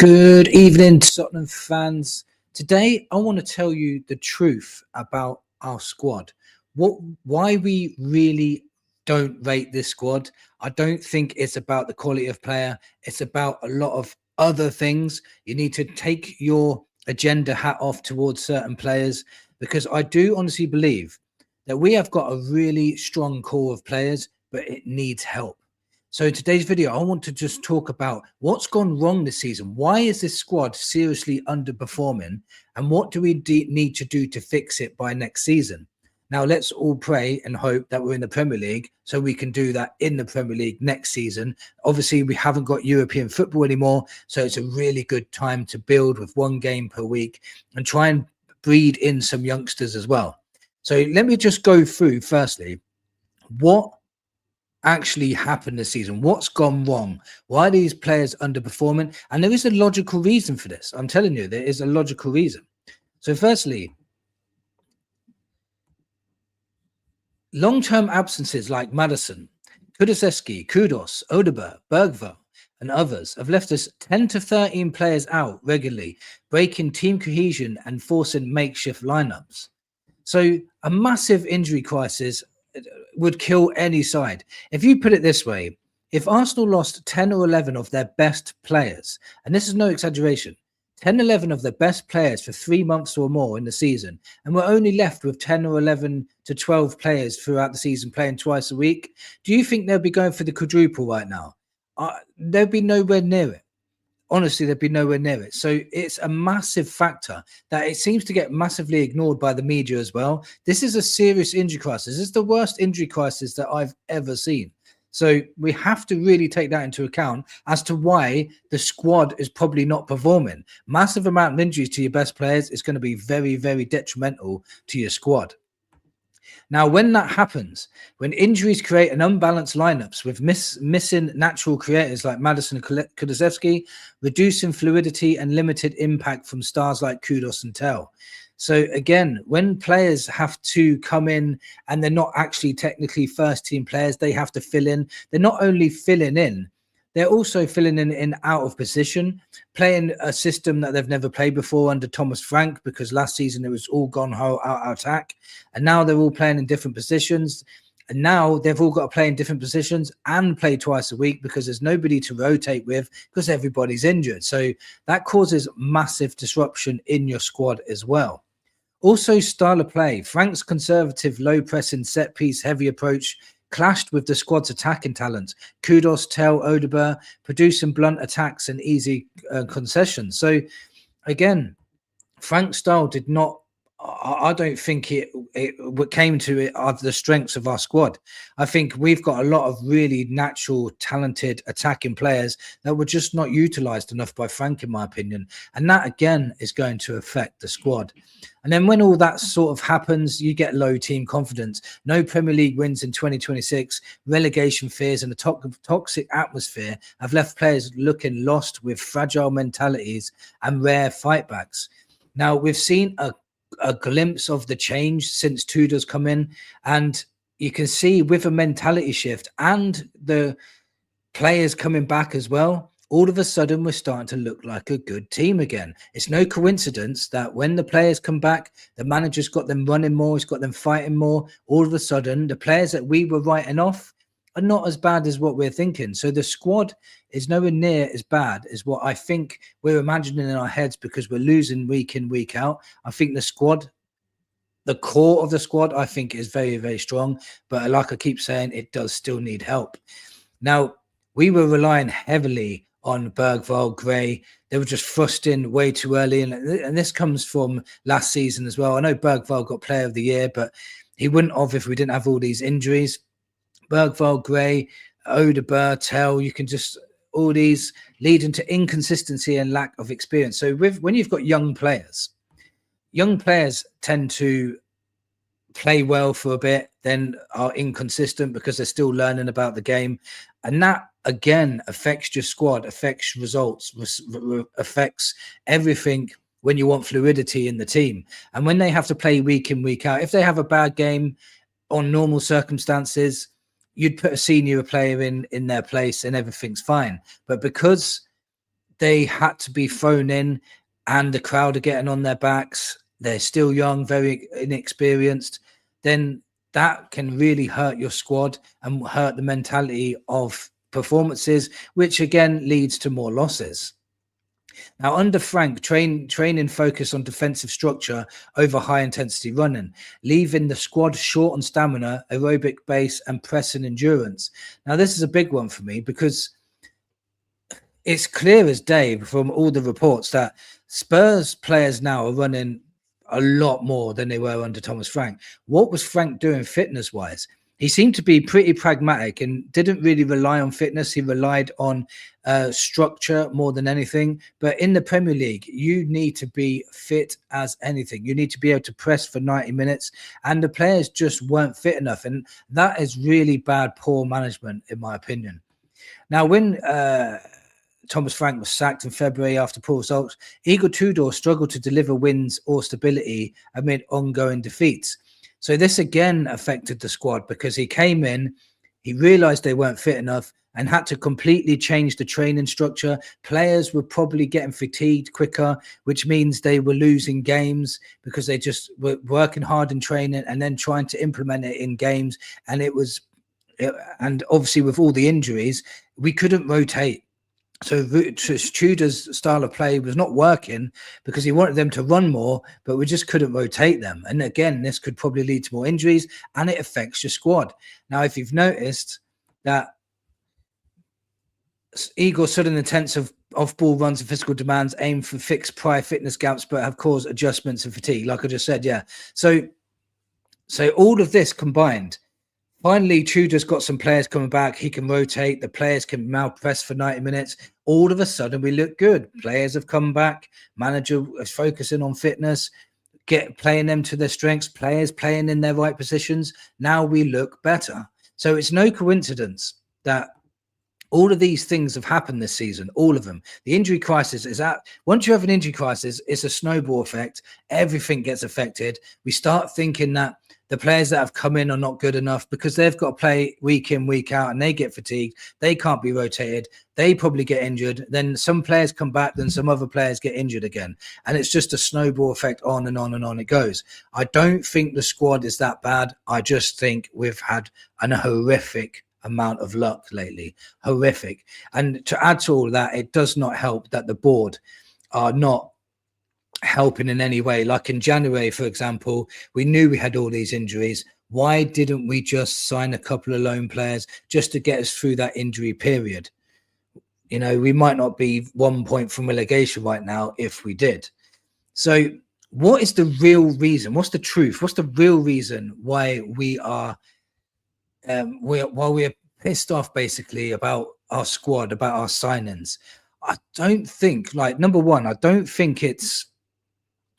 Good evening, Tottenham fans. Today, I want to tell you the truth about our squad. Why we really don't rate this squad. I don't think it's about the quality of player. It's about a lot of other things. You need to take your agenda hat off towards certain players because I do honestly believe that we have got a really strong core of players, but it needs help. So in today's video, I want to just talk about what's gone wrong this season. Why is this squad seriously underperforming? And what do we need to do to fix it by next season? Now, let's all pray and hope that we're in the Premier League so we can do that in the Premier League next season. Obviously, we haven't got European football anymore, so it's a really good time to build with one game per week and try and breed in some youngsters as well. So let me just go through, firstly, what actually happened this season? What's gone wrong? Why are these players underperforming? And there is a logical reason for this. I'm telling you, there is a logical reason. So firstly, long-term absences like Maddison, Kulusevski, Kudos, Odegaard, Bergvall, and others have left us 10 to 13 players out regularly, breaking team cohesion and forcing makeshift lineups. So a massive injury crisis would kill any side. If you put it this way, if Arsenal lost 10 or 11 of their best players, and this is no exaggeration, 10, 11 of their best players for 3 months or more in the season, and we're only left with 10 or 11 to 12 players throughout the season playing twice a week, do you think they'll be going for the quadruple right now? They'll be nowhere near it. Honestly, they'd be nowhere near it. So it's a massive factor that it seems to get massively ignored by the media as well. This is a serious injury crisis. This is the worst injury crisis that I've ever seen. So we have to really take that into account as to why the squad is probably not performing. Massive amount of injuries to your best players is going to be very, very detrimental to your squad. Now, when that happens, when injuries create an unbalanced lineups with missing natural creators like Maddison and Kulusevski, reducing fluidity and limited impact from stars like Kudos and Tell. So again, when players have to come in and they're not actually technically first team players, they have to fill in. They're not only filling in, they're also filling in out of position, playing a system that they've never played before under Thomas Frank, because last season it was all gone out attack. And now they're all playing in different positions. And now they've all got to play in different positions and play twice a week because there's nobody to rotate with because everybody's injured. So that causes massive disruption in your squad as well. Also, style of play. Frank's conservative, low-pressing, set-piece, heavy approach clashed with the squad's attacking talent. Kudos, Tell, Odegaard, producing blunt attacks and easy concessions. So, again, Frank's style did not, I don't think it came to it of the strengths of our squad. I think we've got a lot of really natural, talented attacking players that were just not utilised enough by Frank, in my opinion. And that, again, is going to affect the squad. And then when all that sort of happens, you get low team confidence. No Premier League wins in 2026. Relegation fears and a toxic atmosphere have left players looking lost with fragile mentalities and rare fightbacks. Now, we've seen a glimpse of the change since Tudor's come in, and you can see with a mentality shift and the players coming back as well, all of a sudden we're starting to look like a good team again. It's no coincidence that when the players come back, the manager's got them running more, he's got them fighting more. All of a sudden, the players that we were writing off are not as bad as what we're thinking. So the squad is nowhere near as bad as what I think we're imagining in our heads because we're losing week in, week out. I think the squad, the core of the squad, I think is very, very strong. But like I keep saying, it does still need help. Now, we were relying heavily on Bergvall, Gray. They were just thrusting way too early. And this comes from last season as well. I know Bergvall got player of the year, but he wouldn't have if we didn't have all these injuries. Bergvall, Gray, Odegaard, Tell, you can just, all these leading to inconsistency and lack of experience. So when you've got young players tend to play well for a bit, then are inconsistent because they're still learning about the game. And that, again, affects your squad, affects results, affects everything when you want fluidity in the team. And when they have to play week in, week out, if they have a bad game on normal circumstances, you'd put a senior player in their place and everything's fine. But because they had to be thrown in, and the crowd are getting on their backs. They're still young, very inexperienced. Then that can really hurt your squad and hurt the mentality of performances, which again leads to more losses. Now, under Frank, training focus on defensive structure over high intensity running, leaving the squad short on stamina, aerobic base, and pressing endurance. Now, this is a big one for me because it's clear as day from all the reports that Spurs players now are running a lot more than they were under Thomas Frank. What was Frank doing fitness wise? He seemed to be pretty pragmatic and didn't really rely on fitness. He relied on structure more than anything. But in the Premier League, you need to be fit as anything. You need to be able to press for 90 minutes. And the players just weren't fit enough. And that is really bad, poor management, in my opinion. Now, when Thomas Frank was sacked in February after poor results, Igor Tudor struggled to deliver wins or stability amid ongoing defeats. So this again affected the squad because he came in, he realized they weren't fit enough and had to completely change the training structure. Players were probably getting fatigued quicker, which means they were losing games because they just were working hard in training and then trying to implement it in games. And and obviously with all the injuries, we couldn't rotate. So Tudor's style of play was not working because he wanted them to run more, but we just couldn't rotate them. And again, this could probably lead to more injuries and it affects your squad. Now, if you've noticed that Igor sudden intensive off-ball runs and physical demands aim for fixed prior fitness gaps, but have caused adjustments and fatigue, like I just said, yeah. So all of this combined, finally, Tudor's got some players coming back. He can rotate. The players can now press for 90 minutes. All of a sudden, we look good. Players have come back. Manager is focusing on fitness, playing them to their strengths. Players playing in their right positions. Now we look better. So it's no coincidence that all of these things have happened this season, all of them. The injury crisis is at, once you have an injury crisis, it's a snowball effect. Everything gets affected. We start thinking that the players that have come in are not good enough because they've got to play week in, week out, and they get fatigued. They can't be rotated. They probably get injured. Then some players come back, then some other players get injured again. And it's just a snowball effect on and on and on it goes. I don't think the squad is that bad. I just think we've had an horrific amount of luck lately. Horrific. And to add to all that, it does not help that the board are not helping in any way. Like in January, for example, we knew we had all these injuries. Why didn't we just sign a couple of loan players just to get us through that injury period? You know, we might not be 1 point from relegation right now if we did. So what is the real reason? What's the truth? What's the real reason why we are we're pissed off basically about our squad, about our signings? I don't think, like, number one, I don't think it's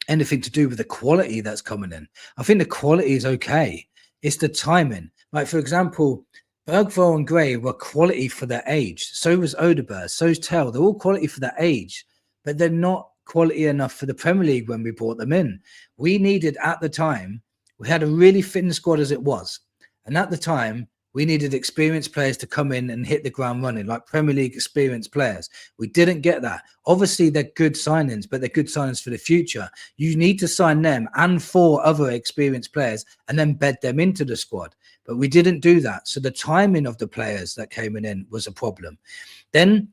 anything to do with the quality that's coming in. I think the quality is okay. It's the timing. Like, for example, Bergvall and Gray were quality for their age. So was Odegaard. So's Tell. They're all quality for their age, but they're not quality enough for the Premier League when we brought them in. We needed, at the time, we had a really thin squad as it was. And at the time, we needed experienced players to come in and hit the ground running, like Premier League experienced players. We didn't get that. Obviously, they're good signings, but they're good signings for the future. You need to sign them and 4 other experienced players and then bed them into the squad. But we didn't do that. So the timing of the players that came in was a problem. Then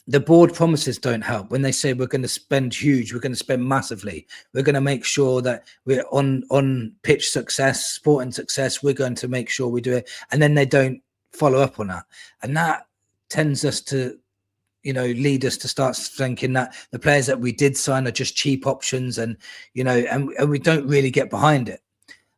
the board promises don't help. When they say we're going to spend huge, we're going to spend massively, we're going to make sure that we're on pitch success, sporting success, we're going to make sure we do it. And then they don't follow up on that. And that tends us to, lead us to start thinking that the players that we did sign are just cheap options and we don't really get behind it.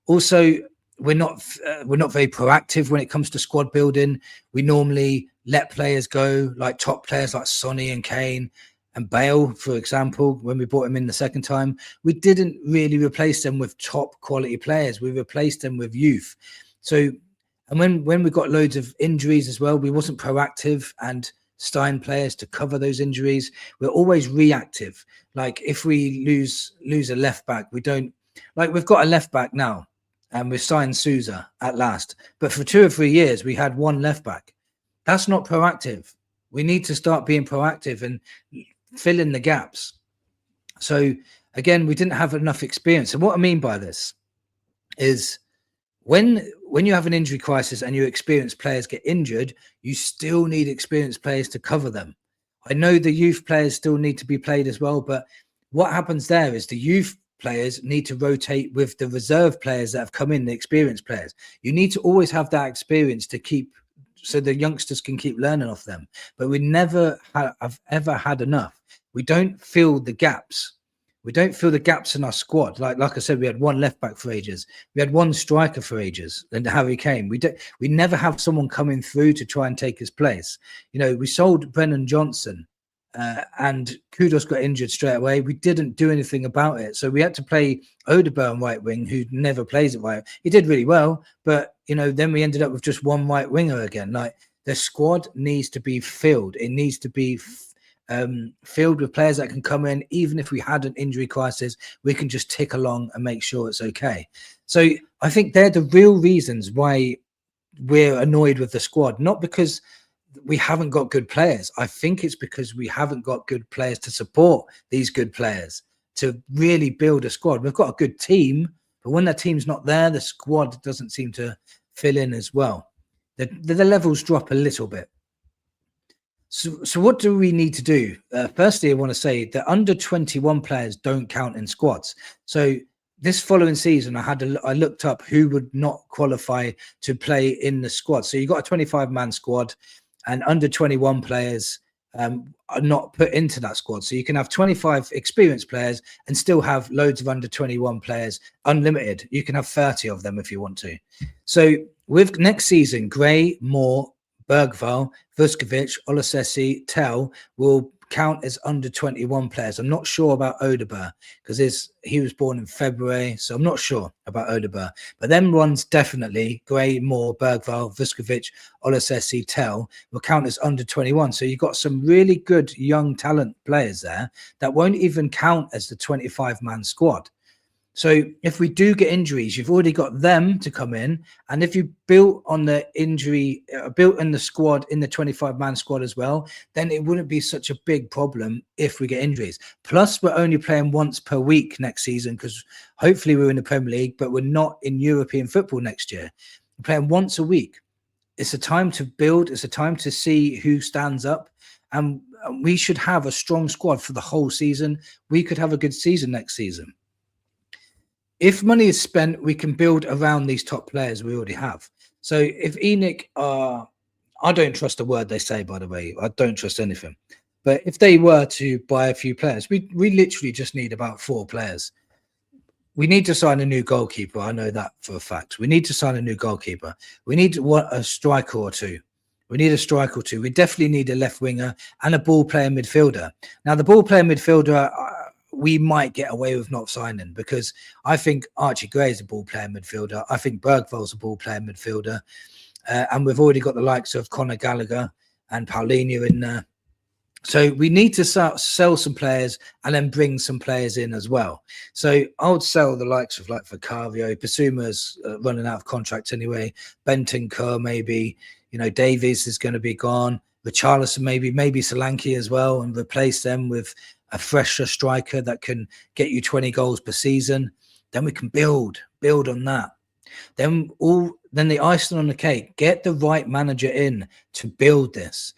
Also, we're not very proactive when it comes to squad building. We normally let players go, like top players like Sonny and Kane and Bale, for example. When we brought him in the second time, we didn't really replace them with top quality players. We replaced them with youth. So, and when we got loads of injuries as well, we wasn't proactive and signed players to cover those injuries. We're always reactive. Like if we lose a left back, we don't, like we've got a left back now. And we've signed Sousa at last. But for 2 or 3 years, we had one left back. That's not proactive. We need to start being proactive and fill in the gaps. So again, we didn't have enough experience. And what I mean by this is when you have an injury crisis and your experienced players get injured, you still need experienced players to cover them. I know the youth players still need to be played as well, but what happens there is the youth players need to rotate with the reserve players that have come in, the experienced players. You need to always have that experience to keep, so the youngsters can keep learning off them. But we never have ever had enough. We don't fill the gaps. We don't fill the gaps in our squad. Like I said, we had one left back for ages. We had one striker for ages, and Harry Kane. We never have someone coming through to try and take his place. You know, we sold Brennan Johnson, and Kudus got injured straight away. We didn't do anything about it, so we had to play Odegaard on right wing, who never plays it right. He did really well, but you know, then we ended up with just one right winger again. Like, the squad needs to be filled. It needs to be filled with players that can come in. Even if we had an injury crisis, we can just tick along and make sure it's okay. So I think they're the real reasons why we're annoyed with the squad, not because we haven't got good players. I think it's because we haven't got good players to support these good players to really build a squad. We've got a good team, but when that team's not there, the squad doesn't seem to fill in as well. The levels drop a little bit. So what do we need to do? Firstly, I want to say that under 21 players don't count in squads. So this following season, I looked up who would not qualify to play in the squad. So you got a 25-man squad, and under 21 players are not put into that squad. So you can have 25 experienced players and still have loads of under 21 players, unlimited. You can have 30 of them if you want to. So with next season, Gray, Moore, Bergvall, Vuskovic, Olosesi, Tell will count as under 21 players. I'm not sure about Odegaard because he was born in February, so I'm not sure about Odegaard. But them ones definitely, Gray, Moore, Bergvall, Vuskovic, Olosesi, Tell, will count as under 21. So you've got some really good young talent players there that won't even count as the 25-man squad. So if we do get injuries, you've already got them to come in. And if you built on the injury, built in the squad, in the 25-man squad as well, then it wouldn't be such a big problem if we get injuries. Plus, we're only playing once per week next season because hopefully we're in the Premier League, but we're not in European football next year. We're playing once a week. It's a time to build. It's a time to see who stands up. And we should have a strong squad for the whole season. We could have a good season next season. If money is spent, we can build around these top players we already have. So if Enoch I don't trust a word they say, by the way. I don't trust anything. But if they were to buy a few players, we literally just need about 4 players. We need to sign a new goalkeeper. I know that for a fact. We need to sign a new goalkeeper. We need a striker or two. We need a striker or two. We definitely need a left winger and a ball player midfielder. Now, the ball player midfielder, we might get away with not signing because I think Archie Gray is a ball player midfielder. I think Bergvall's a ball player midfielder. And we've already got the likes of Conor Gallagher and Paulinho in there. So we need to sell some players and then bring some players in as well. So I would sell the likes of like Vicario, Basuma's running out of contract anyway. Bentancur maybe, you know, Davies is going to be gone. Richarlison maybe Solanke as well, and replace them with a fresher striker that can get you 20 goals per season. Then we can build on that. Then the icing on the cake, get the right manager in to build this.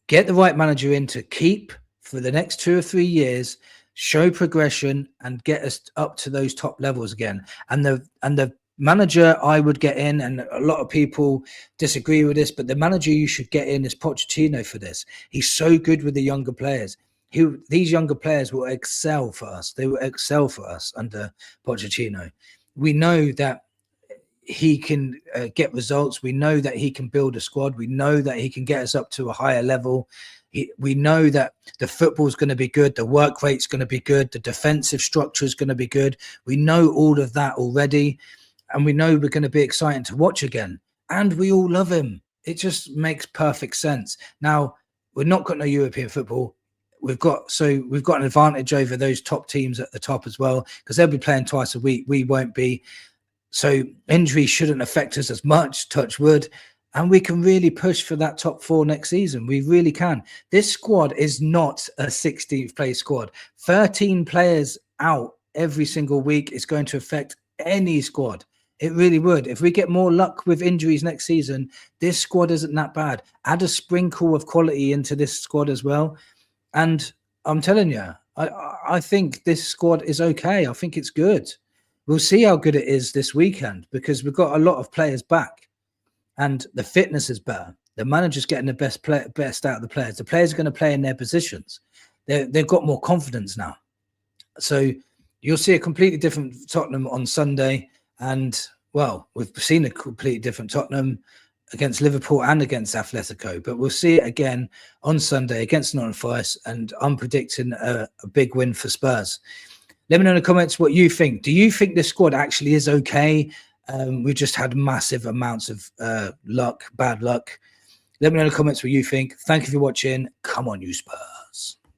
Get the right manager in to keep for the next 2 or 3 years, show progression and get us up to those top levels again. And the manager I would get in, and a lot of people disagree with this, but the manager you should get in is Pochettino for this. He's so good with the younger players. These younger players will excel for us. They will excel for us under Pochettino. We know that he can get results. We know that he can build a squad. We know that he can get us up to a higher level. We know that the football is going to be good. The work rate's going to be good. The defensive structure is going to be good. We know all of that already. And we know we're going to be exciting to watch again. And we all love him. It just makes perfect sense. Now, we're not got no European football. We've got an advantage over those top teams at the top as well, because they'll be playing twice a week. We won't be. So injury shouldn't affect us as much, touch wood. and we can really push for that top 4 next season. We really can. This squad is not a 16th place squad. 13 players out every single week is going to affect any squad. It really would. If we get more luck with injuries next season, this squad isn't that bad. Add a sprinkle of quality into this squad as well. And I'm telling you, I think this squad is okay. I think it's good. We'll see how good it is this weekend because we've got a lot of players back and the fitness is better. The manager's getting the best out of the players. The players are going to play in their positions. They've got more confidence now. So you'll see a completely different Tottenham on Sunday. And, well, we've seen a completely different Tottenham against Liverpool and against Atletico. But we'll see it again on Sunday against Nottingham Forest. And I'm predicting a big win for Spurs. Let me know in the comments what you think. Do you think this squad actually is okay? We just had massive amounts of bad luck. Let me know in the comments what you think. Thank you for watching. Come on, you Spurs.